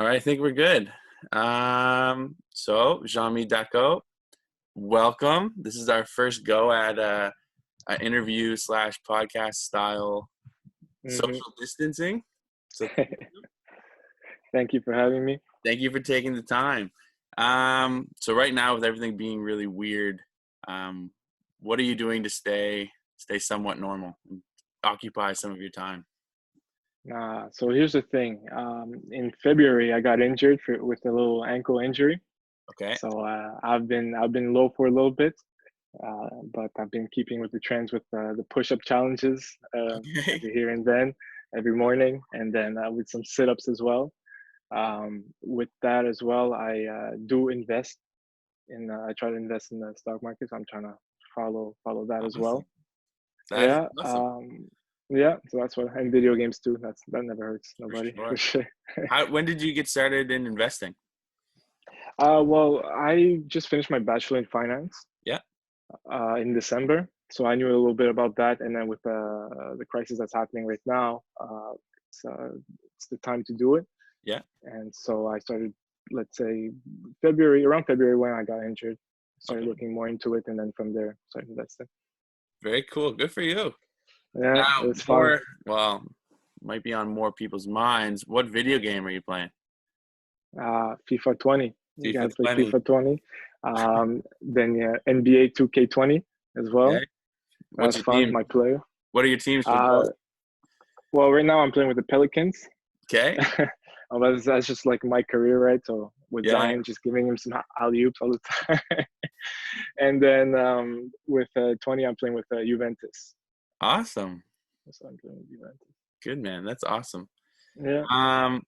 All right, I think we're good. So Jean-Michele Dako, welcome. This is our first go at an interview slash podcast style hmm social distancing. So Thank you for having me. thank you for taking the time. So right now, with everything being really weird, um, what are you doing to stay somewhat normal and occupy some of your time? So here's the thing. In February, I got injured with a little ankle injury. Okay. So I've been low for a little bit, but I've been keeping with the trends with the push-up challenges Okay. every here and then, every morning, and then with some sit-ups as well. With that as well, I do invest in. I try to invest in the stock market. So I'm trying to follow that as Awesome. well. That is Yeah, awesome. yeah. So that's what, and video games too. That never hurts For nobody for sure. sure. When did you get started in investing? Well, I just finished my bachelor in finance Yeah. in December, so I knew a little bit about that. And then with the crisis that's happening right now, it's the time to do it. Yeah. And so I started, let's say, around February when I got injured. Started Okay. looking more into it, and then from there started investing. Very cool. Good for you. Yeah, Now, it was fun. well, might be on more people's minds. What video game are you playing? FIFA 20. You FIFA gotta play 20. FIFA 20. Then yeah, NBA 2K20 as well. Okay. What's That's your fun. team? My player. What are your teams for Uh, both? well, right now I'm playing with the Pelicans. Okay. But that's just like my career, right? So with Yeah. Zion, just giving him some alley oops all the time. And then with 20, I'm playing with Juventus. Awesome. So I'm playing with Juventus. Good, man. That's awesome. Yeah. Um,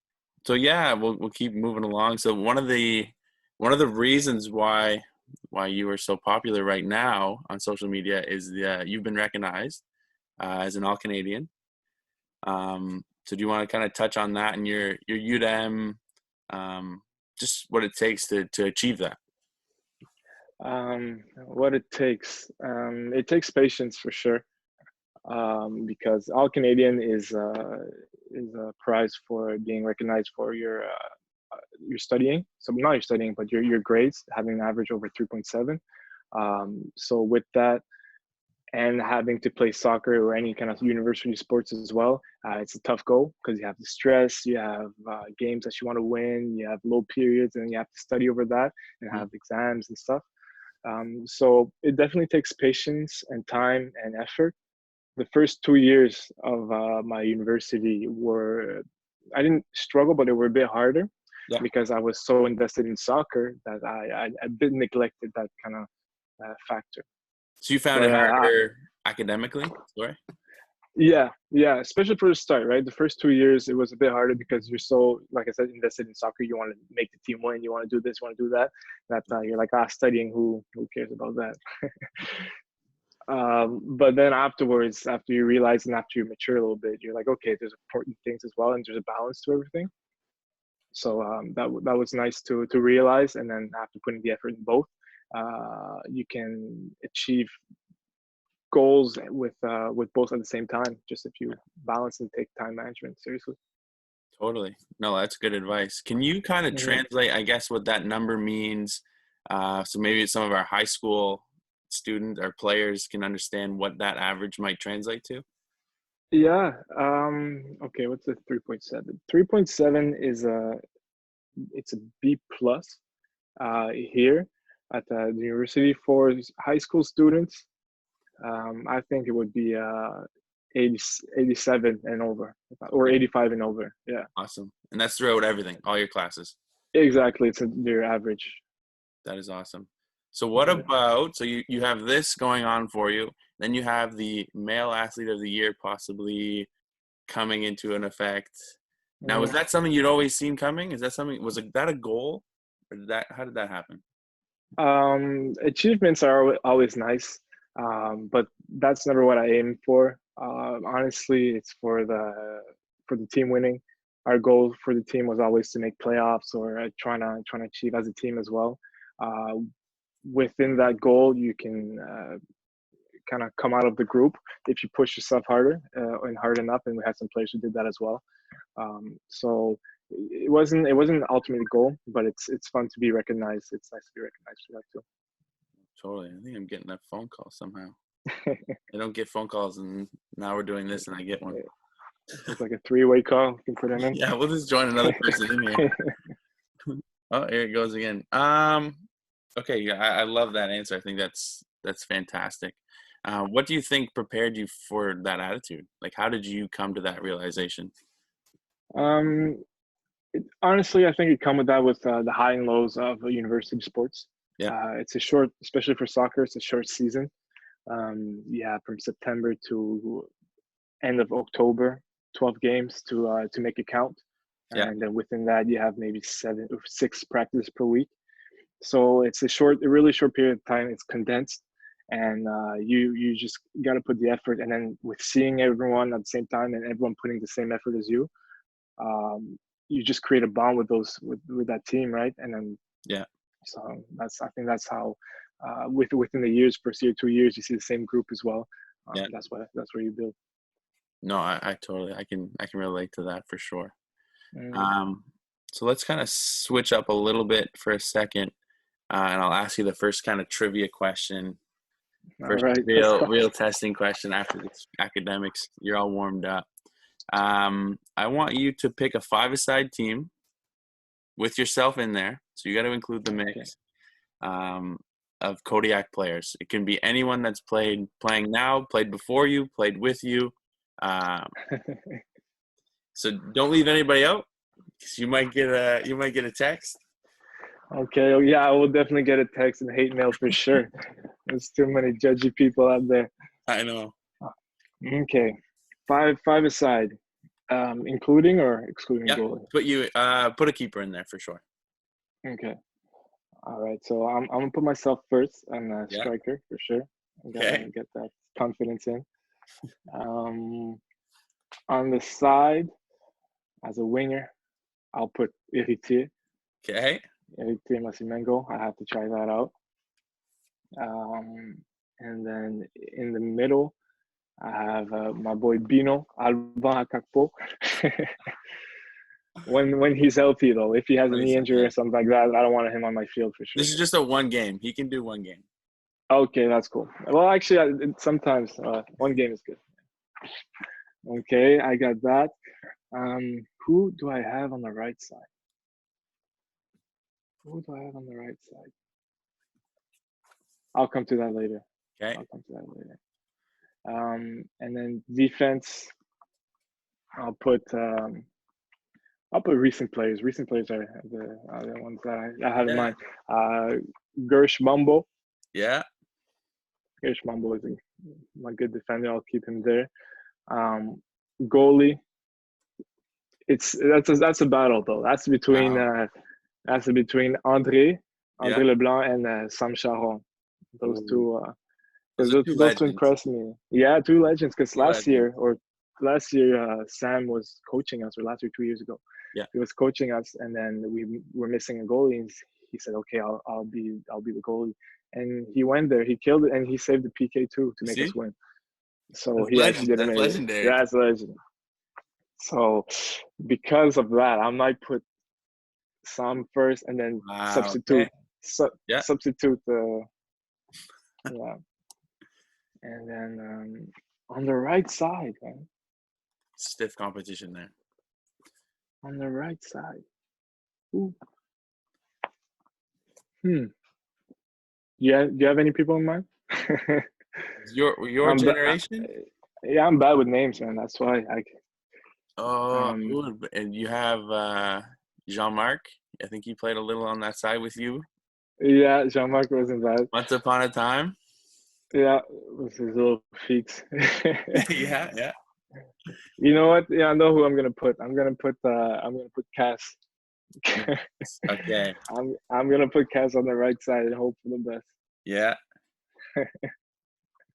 so yeah, we'll keep moving along. So one of the reasons why you are so popular right now on social media is you've been recognized as an All Canadian. So do you want to kind of touch on that and your UDM, just what it takes to achieve that? What it takes patience for sure. Because All Canadian is a prize for being recognized for your studying. So not your studying, but your grades, having an average over 3.7. So with that, and having to play soccer or any kind of university sports as well, it's a tough goal because you have the stress, you have games that you want to win, you have low periods, and you have to study over that and Mm. have exams and stuff. So it definitely takes patience and time and effort. The first 2 years of my university were, I didn't struggle, but they were a bit harder Yeah. because I was so invested in soccer that I a bit neglected that kind of factor. So you found it But harder academically? Sorry. yeah, especially for the start, right? The first 2 years, it was a bit harder because you're so, like I said, invested in soccer. You want to make the team win. You want to do this, you want to do that. That you're like, studying. Who cares about that? But then afterwards, after you realize and after you mature a little bit, you're like, okay, there's important things as well, and there's a balance to everything. So that was nice to realize, and then after putting the effort in both, you can achieve goals with both at the same time. Just if you balance and take time management seriously. Totally. No, that's good advice. Can you kind of hmm translate, I guess, what that number means? So maybe some of our high school students or players can understand what that average might translate to. Yeah. Okay. What's the 3.7? 3.7 is it's a B plus here at the university for high school students. I think it would be 80, 87 and over, or Okay. 85 and over. Yeah, Awesome. And that's throughout everything, all your classes. exactly. It's their average. That is awesome. So what Yeah. about, so you have this going on for you, then you have the male athlete of the year possibly coming into an effect. Now, was Mhm. that something you'd always seen coming? Is that something, that a goal? Or how did that happen? Achievements are always nice, but that's never what I aim for. Honestly, it's for the team winning. Our goal for the team was always to make playoffs or trying to achieve as a team as well. Uh, Within that goal, you can kind of come out of the group if you push yourself harder and hard enough. And we had some players who did that as well. So it wasn't an ultimate goal, but it's fun to be recognized. It's nice to be recognized for that too. Totally. I think I'm getting a phone call somehow. I don't get phone calls, and now we're doing this, and I get one. It's like a three-way call. You can put him in. Yeah, we'll just join another person in here. Oh, here it goes again. Okay, yeah, I love that answer. I think that's fantastic. What do you think prepared you for that attitude? Like, how did you come to that realization? Um, Honestly, I think it come with that with the high and lows of university sports. Yeah, It's a short, especially for soccer, it's a short season. Yeah, from September to end of October, 12 games to make it count, yeah, and then within that you have maybe 7 or 6 practice per week. So it's a really short period of time. It's condensed, and you just got to put the effort. And then with seeing everyone at the same time and everyone putting the same effort as you, um, you just create a bond with with that team, right? And then yeah, so I think that's how within the years, first year, 2 years, you see the same group as well. yeah. That's where you build. No, I totally, I can relate to that for sure. Mm. Um, so let's kind of switch up a little bit for a second, and I'll ask you the first kind of trivia question. All First right, let's real go. real testing question after this academics. You're all warmed up. I want you to pick a five-a-side team with yourself in there. So you got to include the Okay. mix um, of Kodiak players. It can be anyone that's playing now, played before you, played with you. Um, so don't leave anybody out, because you might get a text. Okay. Oh, yeah, I will definitely get a text and hate mail for sure. There's too many judgy people out there. I know. Okay, five aside, including or excluding Yeah, goalie. put a keeper in there for sure. Okay. All right. So I'm gonna put myself first. I'm a Yeah. striker for sure. I Okay. gotta get that confidence in. Um, on the side, as a winger, I'll put Héritier. Okay. Héritier Masimengo. I have to try that out. Um, and then in the middle, I have my boy Bino Alban Akakpo. When he's healthy though, if he has a knee injury Yeah. or something like that, I don't want him on my field for sure. This is just a one game. He can do one game. Okay, that's cool. Well, actually, sometimes one game is good. Okay, I got that. Who do I have on the right side? Who do I have on the right side? I'll come to that later. Okay. I'll come to that later. And then defense, I'll put recent players. Recent players are the ones that I have in Yeah. mind. Gersh Mumbo. Yeah. Gersh Mumbo is my good defender. I'll keep him there. Goalie. That's a battle though. That's between Wow. Andre Yeah. Leblanc and Sam Charon. Those Ooh. two, Those because are two those two legends. impressed me. Yeah, two legends. Because Two legends. last year, Sam was coaching us, or last year, 2 years ago, Yeah. he was coaching us, and then we were missing a goalie. And he said, "Okay, I'll be the goalie," and he went there. He killed it, and he saved the PK too to You make us see? win. So That's he actually legend. did That's amazing. legendary. That's legend. So because of that, I might put Sam first, and then Wow. Okay. Yeah. substitute the yeah, and then on the right side, man, Stiff competition there. on the right side. Ooh. Hmm. Yeah. Do you have any people in mind? Your generation? Yeah, I'm bad with names, man. That's why Oh, um and you have Jean-Marc. I think he played a little on that side with you yeah, Jean-Marc wasn't bad. once upon a time. Yeah, with his little feet. Yeah, yeah. You know what? Yeah, I know who I'm gonna put. I'm gonna put Cass. Okay. I'm gonna put Cass on the right side and hope for the best. Yeah.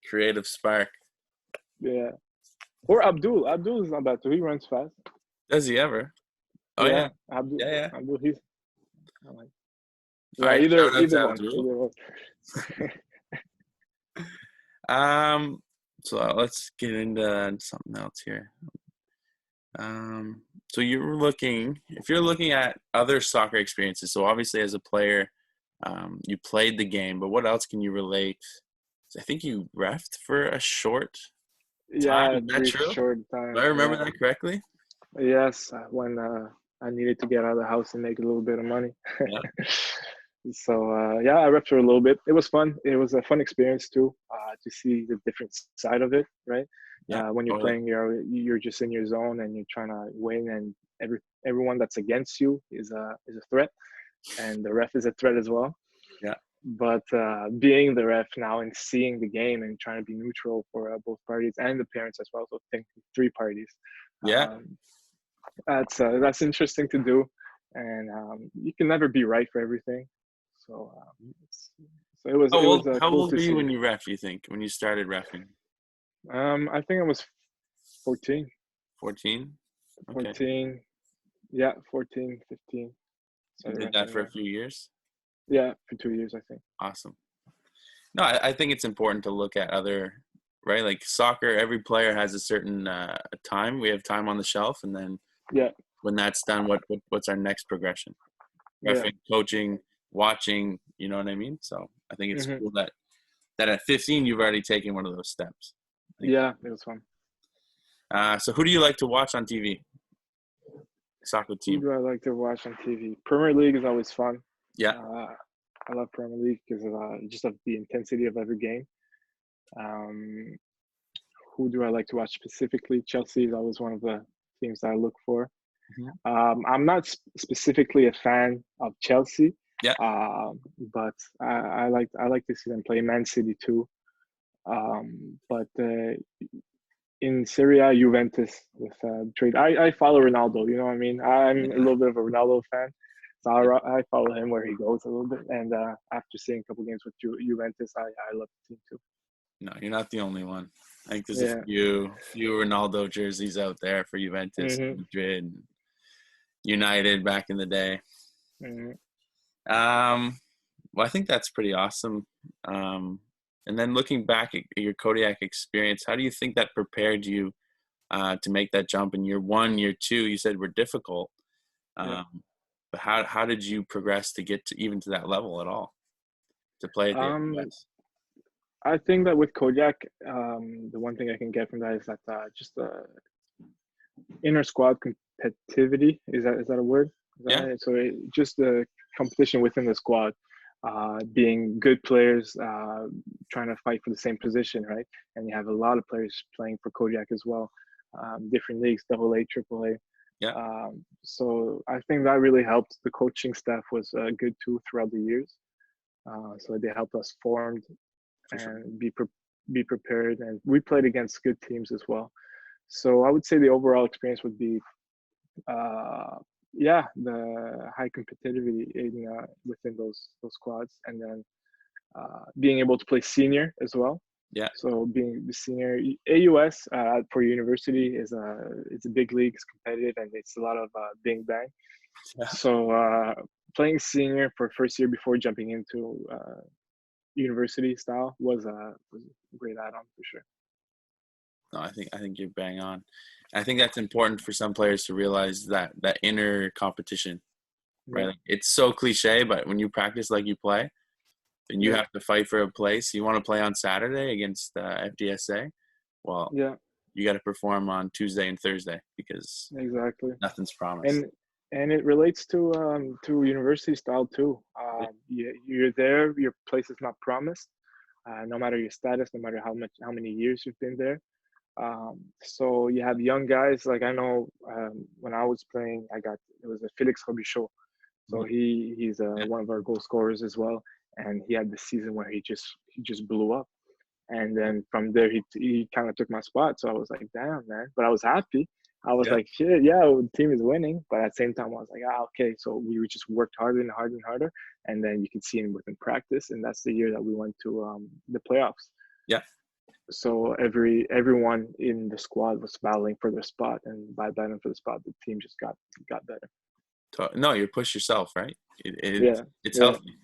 Creative spark. Yeah. Or Abdul. Abdul is not bad too. He runs fast. Does he ever? Oh yeah. Yeah. Abdul. Yeah, yeah. Abdul. I like. All Yeah. right. Shout out Either to one. Abdul. Either one. So let's get into something else here. So if you're looking at other soccer experiences, so obviously as a player, you played the game, but what else can you relate? I think you refed for a short time. Yeah, Is that brief true? short Do I time. remember Yeah. that correctly? Yes, when I needed to get out of the house and make a little bit of money. Yeah. So yeah, I repped for a little bit. It was fun. It was a fun experience too, to see the different side of it, right? Yeah. When you're Totally. playing, you're just in your zone and you're trying to win, and everyone that's against you is a threat, and the ref is a threat as well. Yeah. But being the ref now and seeing the game and trying to be neutral for both parties and the parents as well, so think three parties. Yeah. That's interesting to do, and you can never be right for everything. So so it was How cool old to were you see. when you ref, you think, when you started refing? I think I was 14, 14? Okay. 14, yeah, 14, 15. You Started did that refing for a there. few years? Yeah, for 2 years I think. Awesome. No, I think it's important to look at other, right? Like soccer, every player has a certain time. We have time on the shelf, and then Yeah, when that's done, what's our next progression? yeah, Refereeing, coaching, watching. You know what I mean? So I think it's hmm cool that at 15 you've already taken one of those steps. I think. yeah. It was fun. So who do you like to watch on TV? Soccer Who team. do I like to watch on TV? Premier League is always fun. Yeah. Uh, I love Premier League because of just of the intensity of every game. Um, who do I like to watch specifically? Chelsea is always one of the teams that I look for. Mhm. I'm not specifically a fan of Chelsea, Yeah. but I like to see them play. Man City too. But in Syria, Juventus with trade. I follow Ronaldo. You know what I mean? I'm a Yeah. little bit of a Ronaldo fan, so Yeah. I follow him where he goes a little bit. And after seeing a couple games with Juventus, I love the team too. No, you're not the only one. I think there's a Yeah. few Ronaldo jerseys out there for Juventus, hmm Madrid, United back in the day. hmm Um, well, I think that's pretty awesome. And then looking back at your Kodiak experience, how do you think that prepared you to make that jump in year one, year two? You said were difficult, Yeah. but how did you progress to get to even to that level at all to play at the Um, MLS? I think that with Kodiak, the one thing I can get from that is that just the inner squad competitivity. Is that a word? Is that Yeah, right? So just the competition within the squad, being good players, trying to fight for the same position, right? And you have a lot of players playing for Kodiak as well, different leagues, double A, triple A. yeah, So I think that really helped. The coaching staff was good too throughout the years. So they helped us formed for sure. and be prepared. And we played against good teams as well. So I would say the overall experience would be, uh, yeah, the high competitivity in within those squads, and then being able to play senior as well. Yeah, So being the senior AUS for university is a big league, it's competitive, and it's a lot of bing bang. yeah. So playing senior for first year before jumping into university style was a great add-on for sure. No, I think you're bang on. I think that's important for some players to realize that inner competition, right? Yeah, Like, it's so cliche, but when you practice like you play, then you yeah, have to fight for a place. You want to play on Saturday against FDSA. Well, yeah, you got to perform on Tuesday and Thursday because exactly. nothing's promised. And it relates to university style too. Yeah, You're there, your place is not promised, no matter your status, no matter how many years you've been there. So you have young guys like I know when I was playing, it was a Felix Robichaud. So mhm, he's yeah, one of our goal scorers as well, and he had the season where he just blew up. And then from there, he kind of took my spot. So I was like, damn, man. But I was happy. I was yeah. like, shit, yeah, the team is winning. But at the same time, I was like, okay. So we just worked harder and harder and harder. And then you can see him within practice. And that's the year that we went to the playoffs. Yeah. So everyone in the squad was battling for their spot. And by battling for the spot, the team just got better. No, you push yourself, right? Yeah, It's yeah, healthy.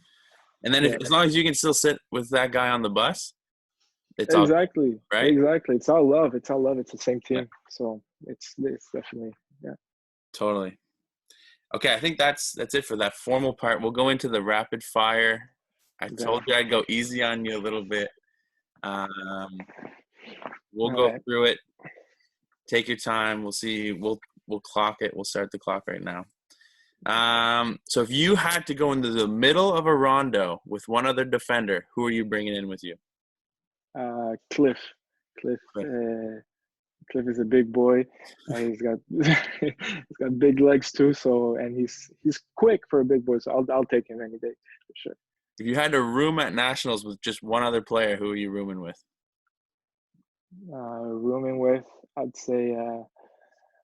And then yeah. as long as you can still sit with that guy on the bus, it's all good, Exactly, right? exactly. It's all love. It's all love. It's the same Yeah. team. So it's definitely, yeah. Totally. Okay, I think that's it for that formal part. We'll go into the rapid fire. I Yeah. told you I'd go easy on you a little bit. Um, we'll All go right. through it. Take your time. We'll see. We'll clock it. We'll start the clock right now. So if you had to go into the middle of a rondo with one other defender, who are you bringing in with you? Cliff. Cliff. Cliff. Cliff is a big boy. He's got he's got big legs too. So and he's quick for a big boy. So I'll take him any day for sure. If you had to room at Nationals with just one other player, who are you rooming with? Rooming with, I'd say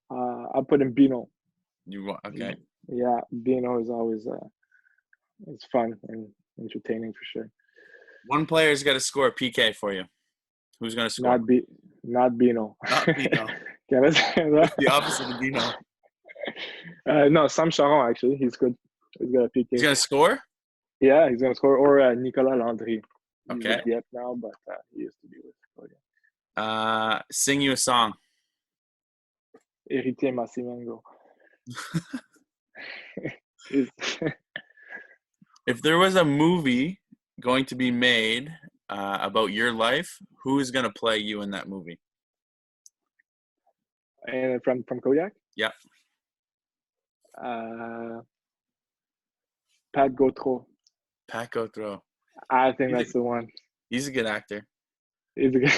I'll put in Bino. Okay. Yeah, Bino is always it's fun and entertaining for sure. One player's got to score a PK for you. Who's going to score? Not Bino. Not Bino. What's the opposite of Bino? No, Sam Charon actually. He's good. He's got a PK. He's going to score? Yeah, he's going to score. Or Nicolas Landry. He's Okay. with Dieppe now, but he used to be with Codiac. Sing you a song. Héritier Massimengo. If there was a movie going to be made about your life, who is going to play you in that movie? And from Codiac? Yeah. Pat Gautreau. Pat Gautreau. I think that's the one. He's a good actor. He's a good.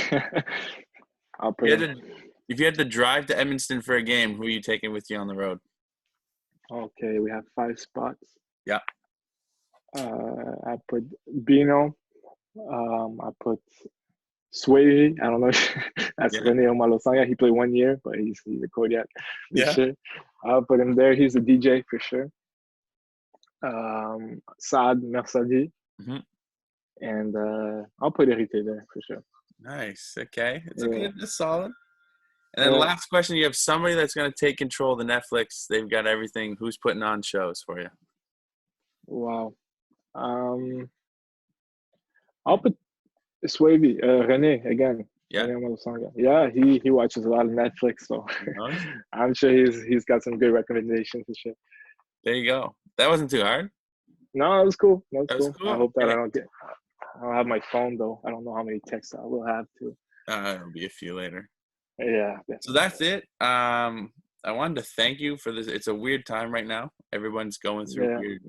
I'll put him. If you had to drive to Edmonton for a game, who are you taking with you on the road? Okay, we have 5 spots. Yeah. I put Bino. I put Swayze. I don't know if that's Rene Omalosanga. He played 1 year, but he's a Kodiak for sure. I'll put him there. He's a DJ for sure. Saad Mersadi. Mm-hmm. And I'll put Héritier there for sure. Nice. Okay. It's good. It's solid. And then last question, you have somebody that's going to take control of the Netflix. They've got everything. Who's putting on shows for you? Wow. I'll put Swavy, Rene again. Yeah. Yeah, he watches a lot of Netflix, so I'm sure he's got some good recommendations and shit. There you go. That wasn't too hard. No, it was cool. That was cool. I hope that I don't have my phone though. I don't know how many texts I will have to. It'll be a few later. Yeah. Definitely. So that's it. I wanted to thank you for this. It's a weird time right now. Everyone's going through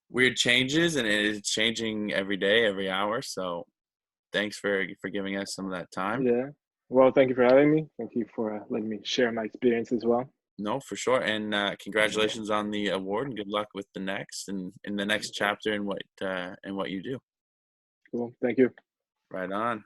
weird changes, and it's changing every day, every hour. So thanks for giving us some of that time. Yeah. Well, thank you for having me. Thank you for letting me share my experience as well. No, for sure. And congratulations on the award, and good luck with the next and in the next chapter and what you do. Cool. Thank you. Right on.